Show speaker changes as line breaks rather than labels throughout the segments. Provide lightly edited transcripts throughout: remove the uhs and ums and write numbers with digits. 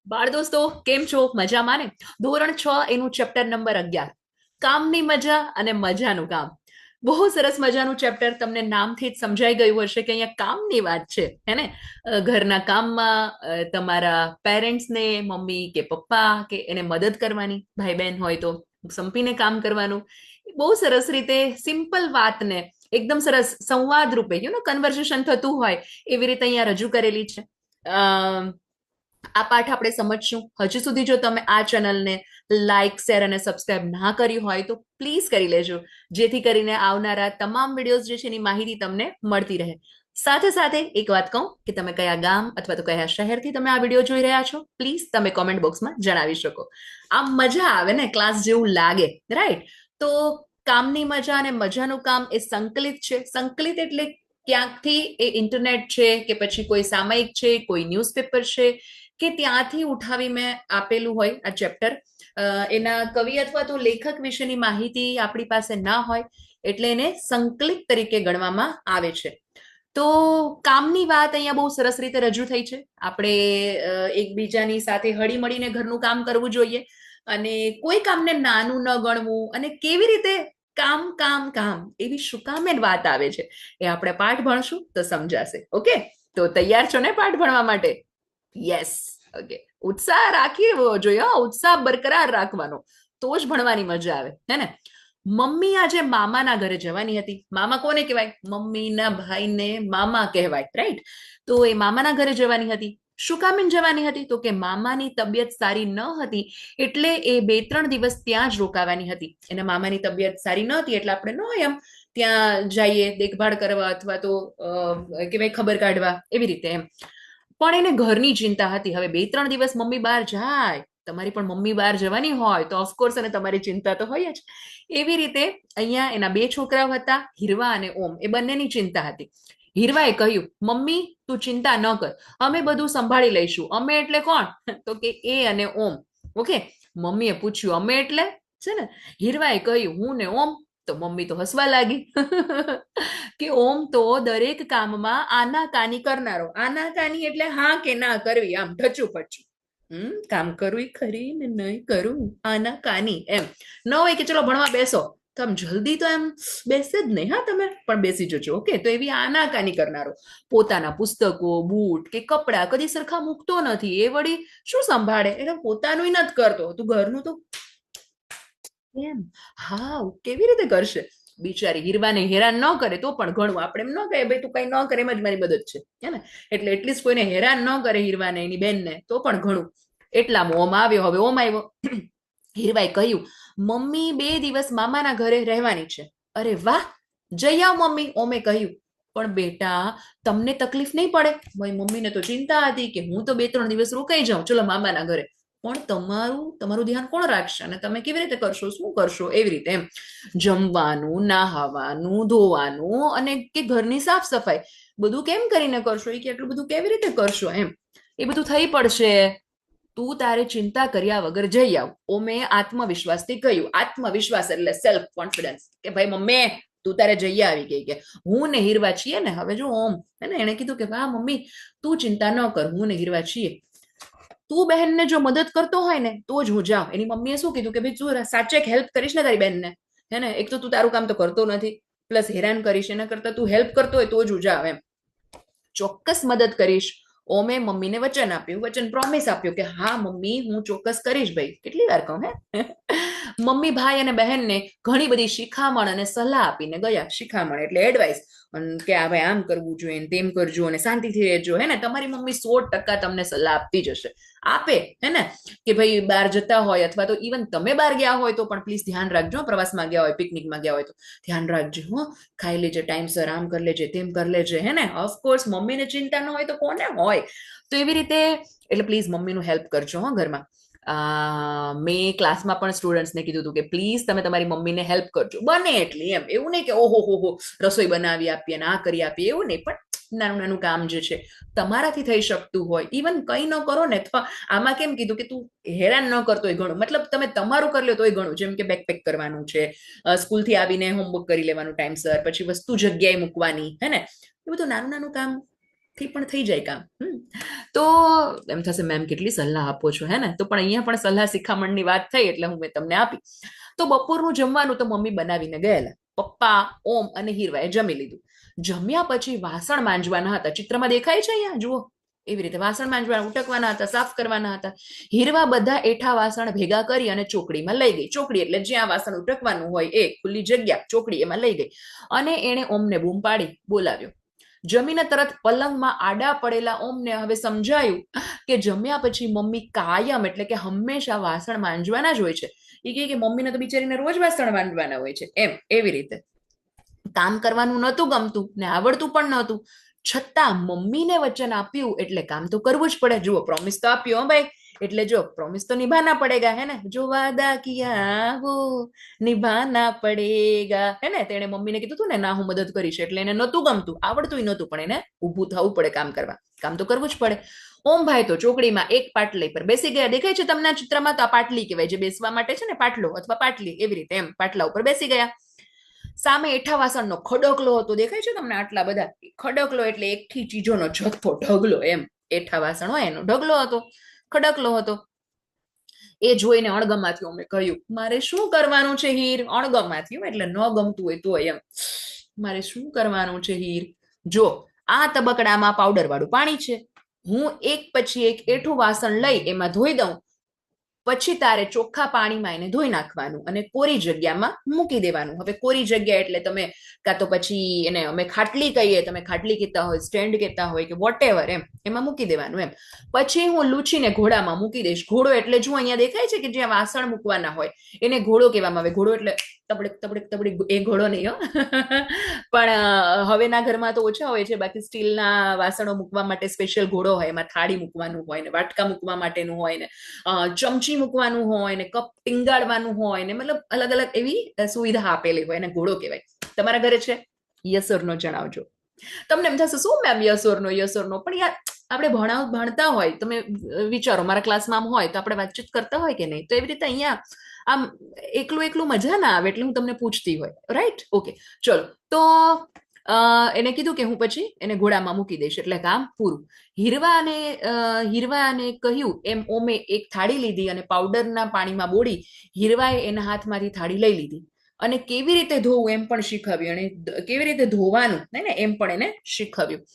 બાળ દોસ્તો, કેમ છો? મજામાં ને? ધોરણ 6 એનું ચેપ્ટર નંબર 11, કામની મજા અને મજાનું કામ. બહુ સરસ મજાનું ચેપ્ટર. તમને નામથી જ સમજાઈ ગયું હશે કે અહીંયા કામની વાત છે, હે ને? ઘરના કામમાં તમારા પેરેન્ટ્સને, મમ્મી કે પપ્પા કે એને મદદ કરવાની, ભાઈ બહેન હોય તો સંપીને કામ કરવાનું. બહુ સરસ રીતે સિમ્પલ વાતને એકદમ સરસ સંવાદ રૂપે કન્વર્સેશન થતું હોય એવી રીતે અહીંયા રજૂ કરેલી છે. આ પાઠ આપણે સમજશું. હજુ સુધી જો તમે આ ચેનલને લાઇક, શેર અને સબસ્ક્રાઇબ ના કરી હોય તો પ્લીઝ કરી લેજો, જેથી કરીને આવનારા તમામ વિડીયોઝ જે છે એની માહિતી તમને મળતી રહે. સાથે સાથે એક વાત કહું કે તમે કયા ગામ અથવા તો કયા શહેરથી તમે આ વિડીયો જોઈ રહ્યા છો, પ્લીઝ તમે કોમેન્ટ બોક્સમાં જણાવી શકો. આમ મજા આવે ને, ક્લાસ જેવું લાગે, રાઈટ? તો કામની મજા અને મજાનું કામ એ સંકલિત છે. સંકલિત એટલે ક્યાંકથી એ ઇન્ટરનેટ છે કે પછી કોઈ સામયિક છે, કોઈ ન્યૂઝપેપર છે કે ત્યાંથી ઉઠાવી મેં આપેલું હોય આ ચેપ્ટર. એના કવિ અથવા તો લેખક વિશેની માહિતી આપણી પાસે ના હોય એટલે એને સંકલિત તરીકે ગણવામાં આવે છે. તો કામની વાત અહીંયા બહુ સરસ રીતે રજૂ થઈ છે. આપણે એકબીજાની સાથે હળી મળીને ઘરનું કામ કરવું જોઈએ અને કોઈ કામને નાનું ન ગણવું, અને કેવી રીતે કામ કામ કામ એવી શું કામે વાત આવે છે એ આપણે પાઠ ભણશું તો સમજાશે. ઓકે, તો તૈયાર છો ને પાઠ ભણવા માટે? યસ. ઓકે, ઉત્સાહ રાખવો જોઈએ. ઉત્સાહ બરકરાર રાખવાનો, તો જ ભણવાની મજા આવે, હે ને? મમ્મી આજે મામાના ઘરે જવાની હતી. મામા કોને કહેવાય? મમ્મીના ભાઈને મામા કહેવાય, રાઈટ? તો એ મામાના ઘરે જવાની હતી. શું કામ જવાની હતી? તો કે મામાની તબિયત સારી ન હતી એટલે એ 2-3 દિવસ ત્યાં જ રોકાવાની હતી. એના મામાની તબિયત સારી ન હતી એટલે આપણે ન એમ ત્યાં જઈએ દેખભાળ કરવા અથવા તો કહેવાય ખબર કાઢવા, એવી રીતે એમ. પણ એને ઘરની ચિંતા હતી. હવે 2-3 દિવસ મમ્મી બહાર જાય, તમારી પણ મમ્મી બહાર જવાની હોય તો ઓફકોર્સ અને તમારી ચિંતા તો હોય જ. એવી રીતે અહીંયા એના 2 છોકરાઓ હતા, હીરવા અને ઓમ. એ બંનેની ચિંતા હતી. હીરવાએ કહ્યું, મમ્મી તું ચિંતા ન કર, અમે બધું સંભાળી લઈશું. અમે એટલે કોણ? તો કે એ અને ઓમ. ઓકે, મમ્મીએ પૂછ્યું અમે એટલે? છે ને? હીરવાએ કહ્યું હું ને ઓમ. તો મમ્મી તો હસવા લાગી કે ઓમ તો દરેક કામમાં આનાકાની કરનારો. આનાકાની એટલે હા કે ના કરવી, આમ ઢચું પચું. કામ કરવું ખરી ને નહીં કરું આનાકાની એમ. ન હોય કે ચલો ભણવા બેસો તો આમ જલ્દી તો એમ બેસે જ નહીં. હા, તમે પણ બેસી જજો. ઓકે, તો એવી આનાકાની કરનારો. પોતાના પુસ્તકો, બૂટ કે કપડા કદી સરખા મૂકતો નથી. એ વળી શું સંભાળે? એટલે પોતાનું નથી કરતો, તું ઘરનું તો કેમ? હા, કેવી રીતે કરશે? બિચારી હીરવાને હેરાન ન કરે તો પણ ઘણું. આપણે એમ ન કહે ભાઈ તું કઈ ન કરે, એમ જ મારી મદદ છે, હે ને? એટલે એટલીસ્ટ કોઈને હેરાન ન કરે હીરવાને, એની બેનને, તો પણ ઘણું. એટલામાં ઓમ આવ્યો. હવે ઓમ આવ્યો. હીરવાએ કહ્યું, મમ્મી 2 દિવસ મામાના ઘરે રહેવાની છે. અરે વાહ, જઈ આવ મમ્મી, ઓમે કહ્યું. પણ બેટા તમને તકલીફ નહીં પડે? ભાઈ મમ્મીને તો ચિંતા હતી કે હું તો 2-3 દિવસ રોકાઈ જાઉં ચલો મામાના ઘરે, પણ તમારું તમારું ધ્યાન કોણ રાખશે અને તમે કેવી રીતે કરશો, શું કરશો? એવી રીતે એમ. જમવાનું, નાહવાનું, ધોવાનું અને કે ઘરની સાફ સફાઈ બધું કેમ કરીને કરશો? એ કે એટલું બધું કેવી રીતે કરશો એમ? એ બધું થઈ પડશે, તું તારે ચિંતા કર્યા વગર જઈ આવ. ઓમે આત્મવિશ્વાસથી કહ્યું. આત્મવિશ્વાસ એટલે સેલ્ફ કોન્ફિડન્સ, કે ભાઈ મમ્મી તું તારે જઈ આવી ગઈ, કે હું ને હીરવા છીએ ને. હવે જો ઓમ એને કીધું કે હા મમ્મી તું ચિંતા ન કર, હું ને હીરવા છીએ. તું બહેનને જો મદદ કરતો હોય ને તો જ હું જાઉં. એની મમ્મીએ શું કીધું કે ભાઈ તું સાચે હેલ્પ કરીશ ને તારી બહેનને, હે ને? એક તો તું તારું કામ તો કરતો નથી, પ્લસ હેરાન કરીશ. એના કરતા તું હેલ્પ કરતો હોય તો જ હું જાઉં એમ. ચોક્કસ મદદ કરીશ. ઓમે મમ્મીને વચન આપ્યું, વચન પ્રોમિસ આપ્યું કે હા મમ્મી હું ચોક્કસ કરીશ. ભાઈ કેટલી વાર કહું, હે? મમ્મી ભાઈ અને બહેનને ઘણી બધી શિખામણ અને સલાહ આપીને ગયા. શિખામણ એટલે એડવાઇસ, કે આ ભાઈ આમ કરવું જોઈએ, તેમ કરજો અને શાંતિથી રહેજો, હે ને? તમારી મમ્મી 100% તમને સલાહ આપતી જ હશે, આપે, હે ને? કે ભાઈ બહાર જતા હોય અથવા તો ઇવન તમે બહાર ગયા હોય તો પણ પ્લીઝ ધ્યાન રાખજો. પ્રવાસમાં ગયા હોય, પિકનિકમાં ગયા હોય તો ધ્યાન રાખજો. હો, ખાઈ લેજે ટાઈમસર, આમ કરી લેજે, તેમ કરી લેજે, હે ને? ઓફકોર્સ મમ્મીને ચિંતા ન હોય તો કોને હોય? તો એવી રીતે એટલે પ્લીઝ મમ્મીનું હેલ્પ કરજો હો ઘરમાં. મેં ક્લાસમાં પણ સ્ટુડન્ટ્સને કીધું હતું કે પ્લીઝ તમે તમારી મમ્મીને હેલ્પ કરજો બને એટલી એમ. એવું નહીં કે ઓહો હો હો રસોઈ બનાવી આપીએ અને આ કરી આપીએ, એવું નહીં. પણ નાનું નાનું કામ જે છે તમારાથી થઈ શકતું હોય, ઇવન કંઈ ન કરો ને તો આમાં કેમ કીધું કે તું હેરાન ન કરતો હોય ઘણું, મતલબ તમે તમારું કરી લો તોય ઘણું. જેમ કે બેકપેક કરવાનું છે, સ્કૂલથી આવીને હોમવર્ક કરી લેવાનું ટાઈમસર, પછી વસ્તુ જગ્યાએ મૂકવાની, હે ને? એ બધું નાનું નાનું કામ થી પણ થઈ જાય કામ. તો એમ થશે મેમ કેટલી સલાહ આપો છો, હે ને? તો પણ અહીંયા પણ સલાહ શિખામણની વાત થઈ એટલે હું મેં તમને આપી. તો બપોરનું જમવાનું તો મમ્મી બનાવીને ગયેલા. પપ્પા, ઓમ અને હીરવાએ જમી લીધું. જમ્યા પછી વાસણ માંજવાના હતા. ચિત્રમાં દેખાય છે અહીંયા જુઓ, એવી રીતે વાસણ માંજવાના, ઉટકવાના હતા, સાફ કરવાના હતા. હીરવા બધા એઠા વાસણ ભેગા કરી અને ચોકડીમાં લઈ ગઈ. ચોકડી એટલે જ્યાં વાસણ ઉટકવાનું હોય એ ખુલ્લી જગ્યા, ચોકડી, એમાં લઈ ગઈ. અને એણે ઓમને બૂમ પાડી બોલાવ્યો. જમીને તરત પલંગમાં આડા પડેલા ઓમને હવે સમજાયું કે જમ્યા પછી મમ્મી કાયમ એટલે કે હંમેશા વાસણ માંજવાના જ હોય છે. એ કહે કે મમ્મીને તો બિચારીને રોજ વાસણ માંજવાના હોય છે, એમ એવી રીતે. કામ કરવાનું નહોતું ગમતું ને આવડતું પણ નહોતું, છતાં મમ્મીને વચન આપ્યું એટલે કામ તો કરવું જ પડે. જુઓ, પ્રોમિસ તો આપ્યો ભાઈ, એટલે જો પ્રોમિસ તો નિભાના પડેગા, હે ને? જો વાદા કિયા વો નિભાના પડેગા, હે ને? તેણે મમ્મીને કીધું હતું ને, ના હું મદદ કરીશ, એટલે એને નહોતું ગમતું, આવડતું નહોતું, પણ એને ઊભું થવું પડે કામ કરવા. કામ તો કરવું જ પડે. ઓમભાઈ તો ચોકડીમાં એક પાટલી પર બેસી ગયા. દેખાય છે તમને ચિત્રમાં? તો આ પાટલી કહેવાય, જે બેસવા માટે છે ને, પાટલો અથવા પાટલી, એવી રીતે એમ પાટલા ઉપર બેસી ગયા. સામે એઠા વાસણનો ખડકલો હતો. દેખાય છે તમને આટલા બધા? ખડકલો એટલે એકથી ચીજોનો જથ્થો, ઢગલો, એમ એઠા વાસણ હોય એનો ઢગલો હતો, ખડકલો હતો. એ જોઈને અણગમાથી અમે કહ્યું, મારે શું કરવાનું છે હીર? અણગમાથી એટલે ન ગમતું હોય તો એમ, મારે શું કરવાનું છે હીર? જો આ તબકડામાં પાવડર વાળું પાણી છે, હું એક પછી એક એઠું વાસણ લઈ એમાં ધોઈ દઉં, પછી તારે ચોખ્ખા પાણીમાં એને ધોઈ નાખવાનું અને કોરી જગ્યામાં મૂકી દેવાનું. હવે કોરી જગ્યા એટલે તમે કાં તો પછી એને અમે ખાટલી કહીએ, તમે ખાટલી કહેતા હોય, સ્ટેન્ડ કહેતા હોય કે વોટ એવર, એમ એમાં મૂકી દેવાનું. એમ પછી હું લૂછીને ઘોડામાં મૂકી દઈશ. ઘોડો એટલે જો અહીંયા દેખાય છે કે જ્યાં વાસણ મૂકવાના હોય એને ઘોડો કહેવામાં આવે. ઘોડો એટલે તબડક તબડક તબડક, એ ઘોડો નહીં હો. પણ હવેના ઘરમાં તો ઓછા હોય છે, બાકી સ્ટીલના વાસણો મૂકવા માટે સ્પેશિયલ ઘોડો હોય, એમાં થાળી મૂકવાનું હોય ને, વાટકા મૂકવા માટેનું હોય ને, ચમચી મૂકવાનું હોય ને, કપ ટીંગાડવાનું હોય ને, મતલબ અલગ અલગ એવી સુવિધા આપેલી હોય, એને ઘોડો કહેવાય. તમારા ઘરે છે? યસ ઓર નો જણાવજો. તમને એમ થશે શું ma'am yes or no, yes or no? પણ યાર આપણે ભણતા હોય, તમે વિચારો મારા ક્લાસમાં આમ હોય તો આપણે વાતચીત કરતા હોય કે નહીં, તો એવી રીતે અહીંયા આમ એકલું એકલું મજા ના આવે, એટલે હું તમને પૂછતી હોય. રાઈટ? ઓકે, ચલો. તો એને કીધું કે હું પછી એને ઘોડામાં મૂકી દઈશ એટલે કામ પૂરું. હીરવાને કહ્યું એમ ઓમે એક થાળી લીધી અને પાવડરના પાણીમાં બોળી હીરવાએ એના હાથમાંથી થાળી લઈ લીધી અને કેવી રીતે ધોવું એમ પણ શીખવ્યું, અને કેવી રીતે ધોવાનું ને એમ પણ એને શીખવ્યું.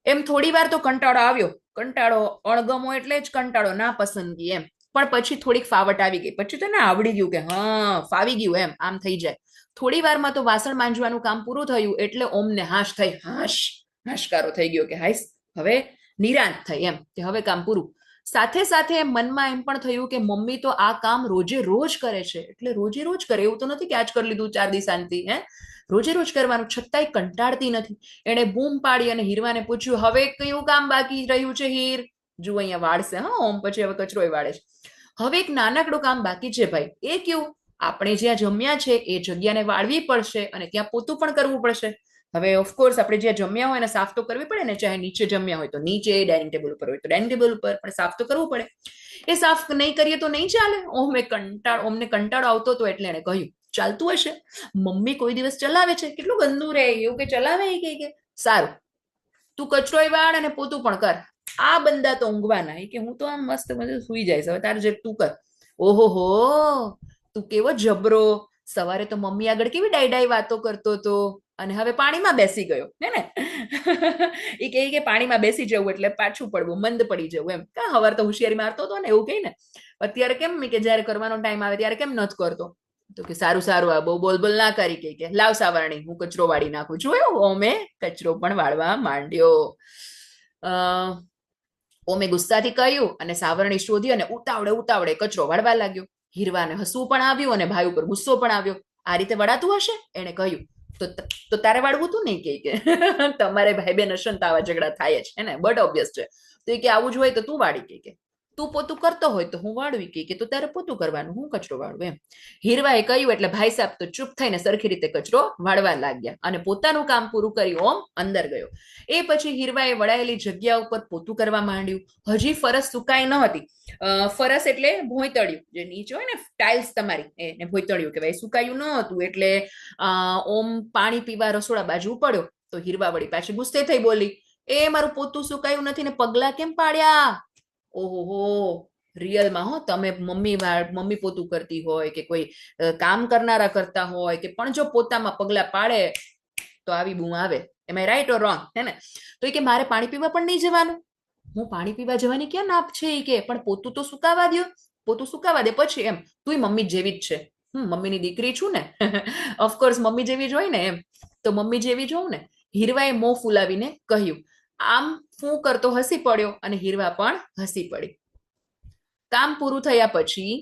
એમ થોડી વાર તો કંટાળો આવ્યો. કંટાળો, અણગમો એટલે જ કંટાળો, ના પસંદગી એમ. પણ પછી થોડીક ફાવટ આવી ગઈ. પછી તો ના આવડી ગયું કે હા ફાવી ગયું, એમ આમ થઈ જાય. થોડી વારમાં તો વાસણ માંજવાનું કામ પૂરું થયું એટલે ઓમને હાશ થઈ, હાશકારો થઈ ગયો કે હાઈસ, હવે નિરાંત થઈ એમ કે હવે કામ પૂરું. સાથે સાથે મનમાં એમ પણ થયું કે મમ્મી તો આ કામ રોજે રોજ કરે છે, એટલે રોજે રોજ કરે, એવું તો નથી કે આજ કરી લીધું 4 દિવસ શાંતિ, હે રોજે રોજ કરવાનું, છતાંય કંટાળતી નથી. એને બૂમ પાડી અને હીરવાને પૂછ્યું, હવે કયું કામ બાકી રહ્યું છે હીર? જુઓ અહીંયા વાળશે, હા ઓમ પછી હવે કચરો વાળે છે. હવે એક નાનકડું કામ બાકી છે ભાઈ. એ કેવું? આપણે જ્યાં જમ્યા છે એ જગ્યાને વાળવી પડશે અને ત્યાં પોતું પણ કરવું પડશે. હવે ઓફકોર્સ આપણે જ્યાં જમ્યા હોય એને સાફ તો કરવી પડે ને, ચાહે નીચે જમ્યા હોય તો નીચે, ડાઇનિંગ ટેબલ ઉપર હોય તો ડાઇનિંગ ટેબલ ઉપર, પણ સાફ તો કરવું પડે. એ સાફ નહીં કરીએ તો નહીં ચાલે. ઓમને કંટાળો આવતો હતો એટલે એને કહ્યું, ચાલતું હશે, મમ્મી કોઈ દિવસ ચલાવે છે, કેટલું ગંદુ રહે, એવું કે ચલાવે કે સારું, તું કચરોય વાળ અને પોતું પણ કર. આ બંદા તો ઊંઘવાના, કે હું તો આમ મસ્ત મસ્ત સુઈ જઈશ, હવે તારે જે તું કર. ઓહો હો, તું કેવો જબરો, સવારે તો મમ્મી આગળ કેવી ડાઈ વાતો કરતો હતો અને હવે પાણીમાં બેસી ગયો, હે ને? એ કે પાણીમાં બેસી જવું એટલે પાછું પડવું, મંદ પડી જવું, એમ કા હવાર તો હોશિયારી મારતો હતો ને, એવું કઈ ને. અત્યારે કેમ કે જયારે કરવાનો ટાઈમ આવે ત્યારે કેમ નથી કરતો? તો કે સારું સારું, આ બહુ બોલ બોલ ના કરી, કે લાવ સાવરણી, હું કચરો વાળી નાખું. જોયું? ઓમે કચરો પણ વાળવા માંડ્યો. ઓમે ગુસ્સાથી કહ્યું અને સાવરણી શોધી અને ઉતાવળે કચરો વાળવા લાગ્યો. હીરવાને હસવું પણ આવ્યું અને ભાઈ ઉપર ગુસ્સો પણ આવ્યો. આ રીતે વળાતું હશે? એને કહ્યું. તો તારે વાળવું તું નહીં? કે તમારે ભાઈ બેન હશે ને તો આવા ઝઘડા થાય જ, હે ને? બટ ઓબ્વિયસ છે. તો એ કે આવું જ હોય તો તું વાળી, કે તું પોતું કરતો હોય તો હું વાળવી, કે તો તારે પોતું કરવાનું, હું કચરો વાળવું, એમ. હીરવાએ કહ્યું એટલે ભાઈ સાહેબ તો ચૂપ થઈને સરખી રીતે કચરો વાળવા લાગ્યા અને પોતાનું કામ પૂરું કરી ઓમ અંદર ગયો. એ પછી હીરવાએ વળાયેલી જગ્યા ઉપર પોતું કરવા માંડ્યું. હજી ફરસ સુકાઈ ન હતી. ફરસ એટલે ભોંયતળિયું, જે નીચે હોય ને ટાઇલ્સ તમારી, એને ભોંયતળિયું કહેવાય. સુકાયું ન હતું એટલે ઓમ પાણી પીવા રસોડા બાજુ પડ્યો તો હીરવા વળી પાછી ગુસ્સે થઈ બોલી એ મારું પોતું સુકાયું નથી ને પગલા કેમ પાડ્યા? ઓહો, રિયલમાં હો, તમે મમ્મી પોતું કરતી હોય કે કોઈ કામ કરનારા કરતા હોય કે પણ જો પોતામાં પગલા પાડે તો આવી બૂમ આવે. એમ આઈ રાઈટ ઓર રોંગ? હે ને? તો એ કે મારે પાણી પીવા પણ નહીં જવાનું. હું પાણી પીવા જવાની ક્યાં નાપ છે? એ કે પણ પોતું તો સુકાવા દો, પોતું સુકાવા દે પછી એમ. તું મમ્મી જેવી જ છે. મમ્મીની દીકરી છું ને. ઓફકોર્સ મમ્મી જેવી જ હોય ને એમ. તો મમ્મી જેવી જ હોઉં ને. હીરવાએ મોં ફૂલાવીને કહ્યું. આમ ફૂં કરતો હસી પડ્યો અને હીરવા પણ હસી પડી. કામ પૂરું થયા પછી,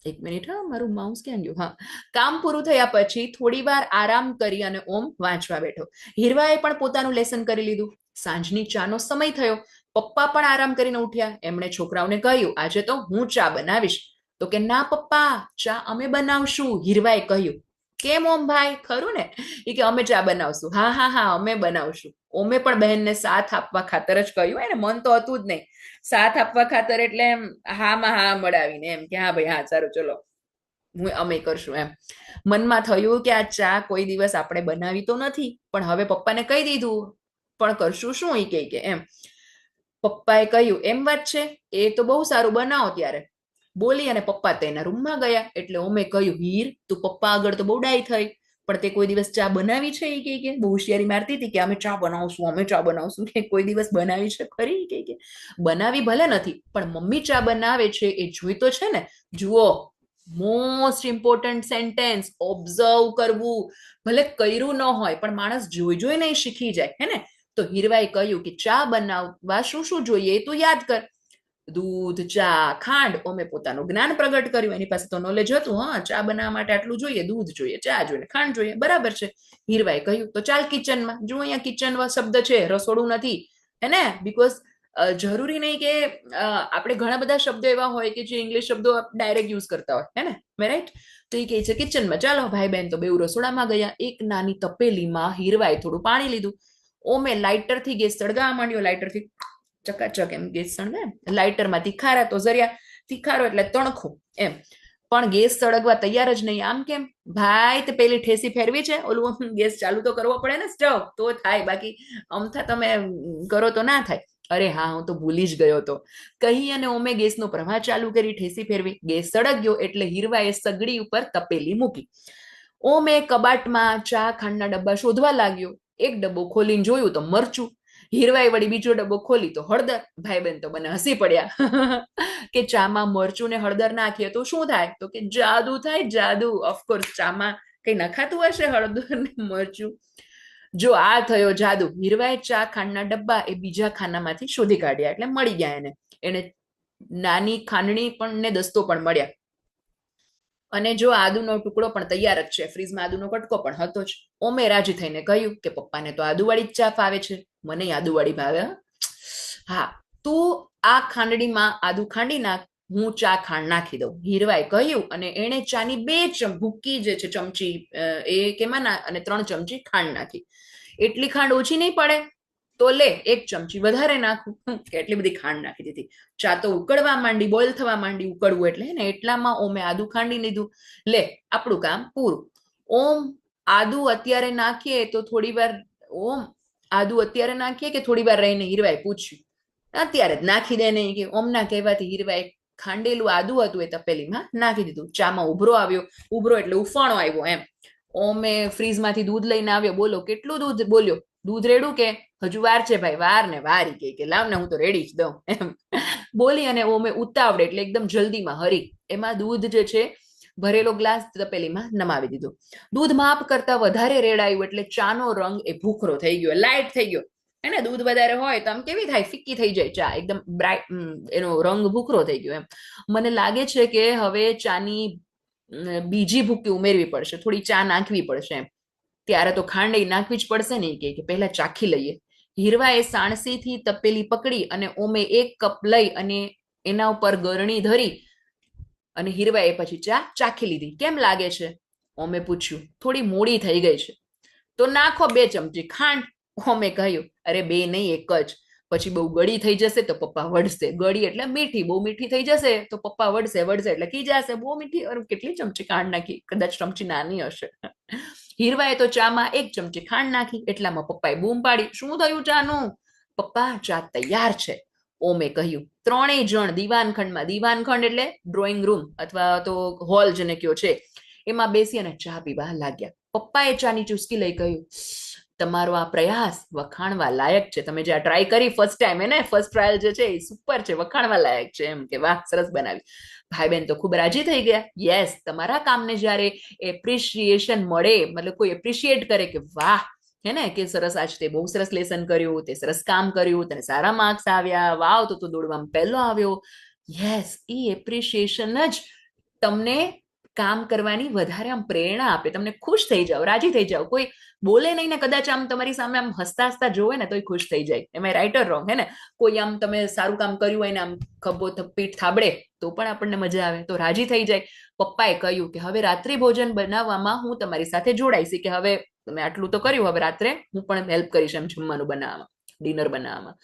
એક મિનિટ, હા મારું માઉસ ક્યાં ગયું? હા, કામ પૂરું થયા પછી થોડી વાર આરામ કરી અને ઓમ વાંચવા બેઠો. હીરવાએ પણ પોતાનું લેસન કરી લીધું. સાંજની ચાનો સમય થયો. પપ્પા પણ આરામ કરીને ઉઠ્યા. એમણે છોકરાઓને કહ્યું, આજે તો હું ચા બનાવીશ. તો કે ના પપ્પા, ચા અમે બનાવશું. હીરવાએ કહ્યું. કેમ ઓમ ભાઈ? ખરું ને? એ કે અમે ચા બનાવશું. હા હા હા, અમે બનાવશું. ઓમે પણ બહેનને સાથ આપવા ખાતર જ કહ્યું. એને મન તો હતું જ નહીં. સાથ આપવા ખાતર એટલે એમ હામાં હા મળાવીને એમ કે હા ભાઈ હા સારું ચલો અમે કરશું એમ. મનમાં થયું કે આ ચા કોઈ દિવસ આપણે બનાવી તો નથી, પણ હવે પપ્પાને કહી દીધું, પણ કરશું શું? એ કે એમ. પપ્પાએ કહ્યું, એમ વાત છે, એ તો બહુ સારું, બનાવો ત્યારે. બોલી અને પપ્પા તેના રૂમમાં ગયા. એટલે ઓમે કહ્યું, હીર તું પપ્પા આગળ તો બહુ ડાય થઈ, પણ તે કોઈ દિવસ ચા બનાવી છે? એ કે બહુ હોશિયારી મારતી હતી કે અમે ચા બનાવશું, અમે ચા બનાવશું. કે કોઈ દિવસ બનાવી છે ખરી? કે બનાવી ભલે નથી, પણ મમ્મી ચા બનાવે છે એ જોઈ તો છે ને. જુઓ, મોસ્ટ ઇમ્પોર્ટન્ટ સેન્ટેન્સ, ઓબ્ઝર્વ કરવું. ભલે કર્યું ન હોય પણ માણસ જોઈ જોઈને શીખી જાય, હે ને? તો હીરવાએ કહ્યું કે ચા બનાવવા શું શું જોઈએ એ તું યાદ કર. દૂધ, ચા, ખાંડ. ઓમે પોતાનું જ્ઞાન પ્રગટ કર્યું. એની પાસે તો નોલેજ હતું. હા, ચા બનાવવા માટે આટલું જોઈએ, દૂધ જોઈએ, ચા જોઈએ, ખાંડ જોઈએ. બરાબર છે. હીરવાએ કહ્યું, તો ચાલ કિચનમાં. જો અહીંયા કિચન શબ્દ છે, રસોડું નથી, હે ને? બીકોઝ જરૂરી નહીં કે આપણે ઘણા બધા શબ્દો એવા હોય કે જે ઇંગ્લિશ શબ્દો ડાયરેક્ટ યુઝ કરતા હોય, હે ને? મે રાઈટ? તો એ કહે છે કિચનમાં. ચાલો ભાઈ બહેન તો બેઉ રસોડામાં ગયા. એક નાની તપેલીમાં હીરવાએ થોડું પાણી લીધું. ઓમે લાઇટરથી ગેસ સળગાવવા માંડ્યો. લાઇટરથી ચકાચક એમ ગેસ સળગે. લાઇટરમાં તીખારા તો જર્યા. તીખારો એટલે તણખો એમ. પણ ગેસ સળગવા તૈયાર જ નહીં. આમ કેમ ભાઈ? તે પેલી ઠેસી ફેરવી છે? ઓલું ગેસ ચાલુ તો કરવો પડે ને, સ્ટવ તો થાય, બાકી અમથા તમે કરો તો ના થાય. અરે હા, હું તો ભૂલી જ ગયો હતો, કહી અને ઓમે ગેસનો પ્રવાહ ચાલુ કરી. ઠેસી ફેરવી. ગેસ સળગ્યો એટલે હીરવાએ સગડી ઉપર તપેલી મૂકી. ઓમે કબાટમાં ચા ખાંડના ડબ્બા શોધવા લાગ્યો. એક ડબ્બો ખોલીને જોયું તો મરચું. હીરવાએ વળી બીજો ડબ્બો ખોલી તો હળદર. ભાઈ બહેન તો મને હસી પડ્યા કે ચામાં મરચું ને હળદર નાખીએ તો શું થાય? તો કે જાદુ થાય, જાદુ. ઓફકોર્સ ચામાં કઈ નખાતું હશે હળદર ને મરચું. જો આ થયો જાદુ. હીરવાએ ચા ખાંડના ડબ્બા એ બીજા ખાનામાંથી શોધી કાઢ્યા. એટલે મળી ગયા એને. એને નાની ખાંડણી પણ ને દસ્તો પણ મળ્યા. અને જો આદુનો ટુકડો પણ તૈયાર જ છે. ફ્રીજમાં આદુનો કટકો પણ હતો જ. ઓમે રાજી થઈને કહ્યું કે પપ્પાને તો આદુવાળી જ ચા ફાવે છે, મને આદુવાળી ભાવે. હા, તું આ ખાંડણીમાં આદુ ખાંડી નાખ, હું ચા ખાંડ નાખી દઉં. હીરવાએ કહ્યું અને એણે ચાની 2 ભૂકી જે છે ચમચી એ કેમાં અને 3 ચમચી ખાંડ નાખી. એટલી ખાંડ ઓછી નહીં પડે તો લે, 1 ચમચી વધારે નાખું. એટલી બધી ખાંડ નાખી દીધી. ચા તો ઉકળવા માંડી, બોઇલ થવા માંડી. ઉકળવું એટલે ને એટલામાં ઓમે આદુ ખાંડી લીધું. લે, આપણું કામ પૂરું. ઓમ આદુ અત્યારે નાખીએ તો થોડી વાર ઓમ આદુ અત્યારે નાખીએ કે થોડી વાર રહીને? હીરવાએ પૂછ્યું. અત્યારે જ નાખી દે ને, કે ઓમના કહેવાથી હીરવાએ ખાંડેલું આદુ હતું એ તપેલીમાં નાખી દીધું. ચામાં ઉભરો આવ્યો. ઉભરો એટલે ઉફાણો આવ્યો એમ. ઓમે ફ્રીજમાંથી દૂધ લઈને આવ્યો. બોલો કેટલું દૂધ? બોલ્યો દૂધ રેડું કે હજુ વાર છે ભાઈ? વાર ને વારી. કે લાવ ને, હું તો રેડી જ દઉં એમ બોલી. અને ઓમે ઉતાવળે એટલે એકદમ જલ્દીમાં હરી એમાં દૂધ જે છે ભરેલો ગ્લાસ તપેલીમાં નમાવી દીધો. દૂધ માપ કરતા વધારે રેડાયું એટલે ચાનો રંગ એ ભૂખરો થઈ ગયો, લાઇટ થઈ ગયો. એને દૂધ વધારે હોય તો આમ કેવી થાય? ફિક્કી થઈ જાય ચા, એકદમ બ્રાઇટ, એનો રંગ ભૂખરો થઈ ગયો એમ. મને લાગે છે કે હવે ચાની બીજી ભૂકી ઉમેરવી પડશે, થોડી ચા નાખવી પડશે એમ. ત્યારે તો ખાંડ નાખવી જ પડશે ને. કે પહેલા ચાખી લઈએ. હીરવાએ સાણસીથી તપેલી પકડી અને ઓમે 1 કપ લઈ અને એના ઉપર ગરણી ધરી અને હીરવાએ પછી ચા ચાખી લીધી. કેમ લાગે છે? ઓમે પૂછ્યું. થોડી મોડી થઈ ગઈ છે. તો નાખો 2 ચમચી ખાંડ. ઓમે કહ્યું, અરે 2 નહીં, 1 જ. પછી બહુ ગળી થઈ જશે તો પપ્પા વઢશે. ગળી એટલે મીઠી. બહુ મીઠી થઈ જશે તો પપ્પા વઢશે. વઢશે એટલે ખીજાશે. બહુ મીઠી. અરે કેટલી ચમચી ખાંડ નાખી? કદાચ ચમચી નાની હશે. હીરવાએ તો ચામાં 1 ચમચી ખાંડ નાખી. એટલામાં પપ્પાએ બૂમ પાડી, શું થયું ચાનું? પપ્પા ચા તૈયાર છે, ઓમે કહ્યું. ત્રણેય જણ દીવાનખંડમાં, દીવાનખંડ એટલે ડ્રોઈંગ રૂમ અથવા તો હોલ જેને કયો છે, એમાં બેસી અને ચા પીવા લાગ્યા. પપ્પાએ ચાની ચુસ્કી લઈ કહ્યું, તમારો આ પ્રયાસ વખાણવા લાયક છે. તમે જે આ ટ્રાય કરી ફર્સ્ટ ટાઈમ, એને ફર્સ્ટ ટ્રાયલ જે છે એ સુપર છે, વખાણવા લાયક છે. એમ કે વાહ, સરસ બનાવી. ભાઈ બહેન તો ખૂબ રાજી થઈ ગયા. યસ, તમારા કામને જ્યારે એપ્રિશિએશન મળે, મતલબ કોઈ એપ્રિશિએટ કરે કે વાહ, હે ને, કે સરસ, આજ તે બહુ સરસ લેસન કર્યું, તે સરસ કામ કર્યું, તને સારા માર્ક્સ આવ્યા, વાવ, તો તું દોડવામાં પહેલો આવ્યો. યસ, એ એપ્રિશિએશન જ તમને કામ કરવાની વધારે આમ પ્રેરણા આપે. તમને ખુશ થઈ જાઓ, રાજી થઈ જાઓ. કોઈ બોલે નહીં ને કદાચ આમ તમારી સામે આમ હસતા હસતા જોવે ને તોય ખુશ થઈ જાય. એમાં રાઈટ ઓર રોંગ, હે ને? કોઈ આમ તમે સારું કામ કર્યું હોય ને આમ ખભો પીઠ થાબડે તો પણ આપણને મજા આવે, તો રાજી થઈ જાય. પપ્પાએ કહ્યું કે હવે રાત્રિ ભોજન બનાવવામાં હું તમારી સાથે જોડાઈશ, કે હવે તમે આટલું તો કર્યું, હવે રાત્રે હું પણ હેલ્પ કરીશ એમ જમવાનું બનાવવામાં, ડિનર બનાવવામાં.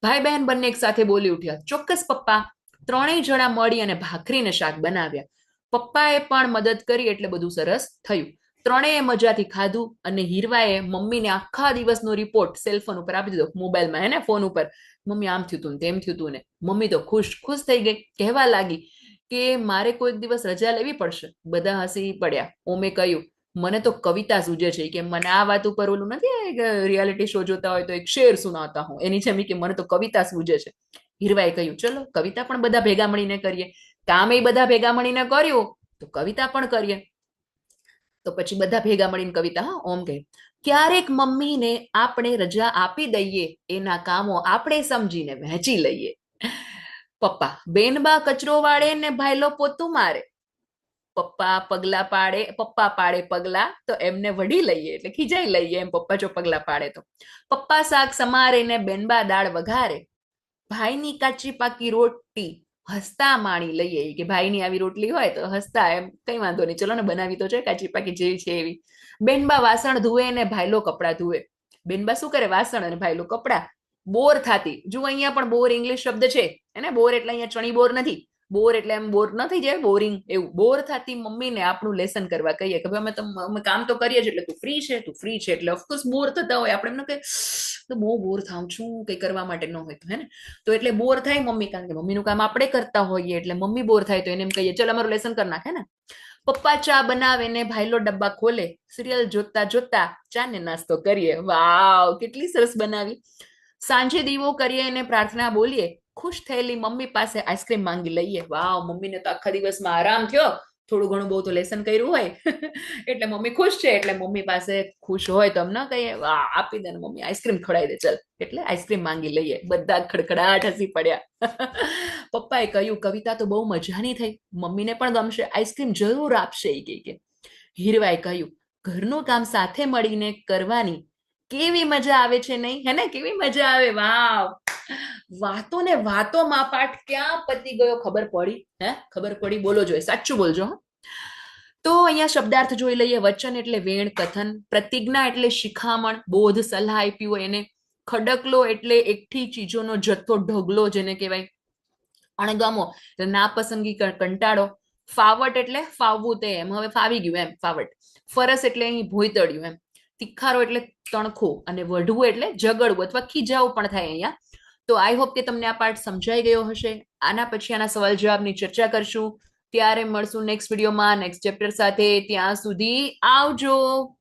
ભાઈ બહેન બંને એક સાથે બોલી ઉઠ્યા, ચોક્કસ પપ્પા. ત્રણેય જણા મળી અને ભાખરી ને શાક બનાવ્યા. પપ્પાએ પણ મદદ કરી એટલે બધું સરસ થયું. ત્રણેય મજાથી ખાધું અને હીરવાએ મમ્મીને આખા દિવસનો રિપોર્ટ સેલફોન ઉપર આપી દીધો, મોબાઈલમાં, હે ને, ફોન ઉપર. મમ્મી આમ થયું તું ને તેમ થયું તું ને. મમ્મી તો ખુશ ખુશ થઈ ગઈ, કહેવા લાગી કે મારે કોઈક દિવસ રજા લેવી પડશે. બધા હસી પડ્યા. ઓમે કહ્યું, મને તો કવિતા સૂજે છે, કે મને આ વાત ઉપર ઓલું નથી, રિયાલિટી શો જોતા હોય તો એક શેર સુનાતા હું, એની જેમ કે મને તો કવિતા સૂજે છે. હીરવાએ કહ્યું, ચલો કવિતા પણ બધા ભેગા મળીને કરીએ. કામ એ બધા ભેગા મળીને કર્યું તો કવિતા પણ કરીએ. તો પછી બધા ભેગા મળીને કવિતા, હા, ઓમ કહે, ક્યારેક મમ્મીને આપણે રજા આપી દઈએ, એના કામો આપણે સમજીને વહેંચી લઈએ. પપ્પા, બેનબા કચરો વાળે ને ભાઈલો પોતું મારે. પપ્પા પાડે પગલા તો એમને વઢી લઈએ, એટલે ખીજાઈ લઈએ એમ, પપ્પા જો પગલા પાડે તો. પપ્પા શાક સમારે ને બેનબા દાળ વઘારે. ભાઈની કાચી પાકી રોટલી હસતા માણી લઈએ, કે ભાઈની આવી રોટલી હોય તો હસતા એમ, કઈ વાંધો નહીં, ચલો ને બનાવી તો છે, કાચી પાકી જેવી છે એવી. બેનબા વાસણ ધુએ ને ભાઈલો કપડા ધુએ. બેનબા શું કરે? વાસણ, અને ભાઈલો કપડા. બોર થાતી, જો અહીંયા પણ બોર ઇંગ્લિશ શબ્દ છે, એને બોર એટલે અહીંયા ચણી બોર નથી. બોર એટલે એમ બોર ન થઈ જાય, બોરિંગ એવું. બોર થતી મમ્મીને આપણું લેસન કરવા કહીએ કે ભાઈ અમે કામ તો કરીએ છીએ, એટલે તું ફ્રી છે, તું ફ્રી છે, એટલે ઓફકોર્સ બોર થતા હોય આપણે, એમને કે તો બહુ બોર થાઉં છું, કઈ કરવા માટે ન હોય તો, હે ને. તો એટલે બોર થાય મમ્મી, કારણ કે મમ્મીનું કામ આપણે કરતા હોઈએ, એટલે મમ્મી બોર થાય તો એને એમ કહીએ, ચલ અમારું લેસન કરી નાખે ને. પપ્પા ચા બનાવે ને ભાઈલો ડબ્બા ખોલે. સિરિયલ જોતા જોતા ચા ને નાસ્તો કરીએ. વાવ, કેટલી સરસ બનાવી. સાંજે દીવો કરીએ અને પ્રાર્થના બોલીએ. ખુશ થયેલી મમ્મી પાસે આઈસ્ક્રીમ માંગી લઈએ. વાવ, મમ્મીને તો આખા દિવસમાં આરામ થયો, થોડું ઘણું બહુ તો લેસન કર્યું હોય એટલે મમ્મી ખુશ છે, એટલે મમ્મી પાસે ખુશ હોય તો અમને કહીએ, વાહ, આપી દે ને મમ્મી, આઈસ્ક્રીમ ખવડાવી દે, ચલ, એટલે આઈસ્ક્રીમ માંગી લઈએ. બધા ખડખડાટ હસી પડ્યા. પપ્પાએ કહ્યું, કવિતા તો બહુ મજાની થઈ, મમ્મીને પણ ગમશે, આઈસ્ક્રીમ જરૂર આપશે, એ કે. હીરવાએ કહ્યું, ઘરનું કામ સાથે મળીને કરવાની કેવી મજા આવે છે, નહીં, હે ને? કેવી મજા આવે. વાવ, વાતો ને વાતોમાં પાઠ ક્યાં પતી ગયો ખબર પડી? હે, ખબર પડી? બોલો જોઈએ, સાચું બોલજો. તો અહીંયા શબ્દાર્થ જોઈ લઈએ. વચન એટલે વેણ, કથન. પ્રતિજ્ઞા એટલે શિખામણ, બોધ, સલાહ આપી હોય એને. ખડકલો એટલે એકઠી ચીજોનો જથ્થો, ઢગલો જેને કહેવાય. અણગમો એટલે નાપસંદગી, કંટાળો. ફાવટ એટલે ફાવવું, તે એમ હવે ફાવી ગયું એમ, ફાવટ. ફરસ એટલે અહીં ભોયતળ્યું એમ. તિખારો એટલે તણખો, અને વઢવું એટલે ઝઘડવું અથવા ખીજાવું પણ થાય અહીંયા. તો આઈ હોપ કે તમને આ પાઠ સમજાઈ ગયો હશે. આના પછી આના સવાલ જવાબની ચર્ચા કરશું. ત્યારે મળશું નેક્સ્ટ વિડીયોમાં નેક્સ્ટ ચેપ્ટર સાથે. ત્યાં સુધી આવજો.